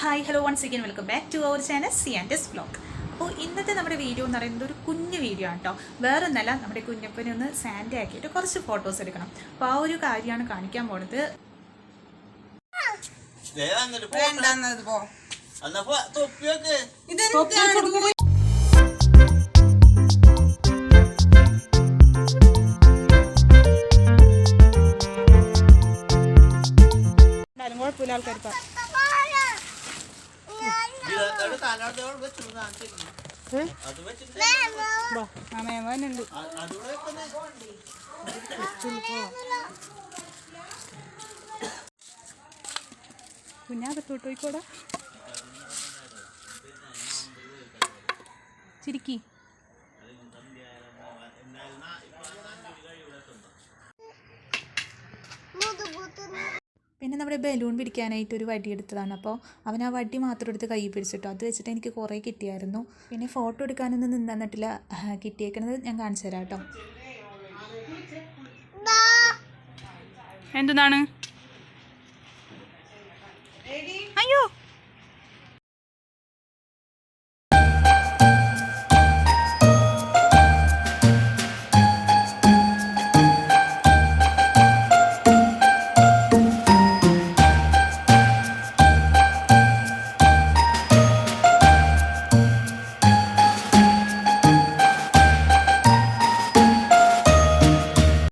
Hi hello once again welcome back to our channel c&svlog. അപ്പോൾ ഇന്നത്തെ നമ്മുടെ video എന്ന് പറയുന്നത് ഒരു കുഞ്ഞു വീഡിയോ ആണ് കേട്ടോ. വേറെ ഒന്നല്ല, നമ്മുടെ കുഞ്ഞപ്പനെ ഒന്ന് സാൻഡ് ആക്കിയിട്ട് കുറച്ച് ഫോട്ടോസ് എടുക്കണം. അപ്പോൾ ആ ഒരു കാര്യമാണ് കാണിക്കാൻ പോണത്. കുഴപ്പമില്ല, ആൾക്കാർ കുഞ്ഞാകത്തോട്ട് പോയിക്കോടാ, ചിരിക്കി. പിന്നെ നമ്മുടെ ബലൂൺ പിടിക്കാനായിട്ട് ഒരു വടി എടുത്തതാണ്. അപ്പോൾ അവൻ ആ വടി മാത്രം എടുത്ത് കൈ പിടിച്ചിട്ടോ. അത് വെച്ചിട്ട് എനിക്ക് കുറേ കിട്ടിയായിരുന്നു. പിന്നെ ഫോട്ടോ എടുക്കാനൊന്നും നിന്നിട്ടില്ല. കിട്ടിയേക്കുന്നത് ഞാൻ കാണിച്ചു തരാം കേട്ടോ. എന്താണ്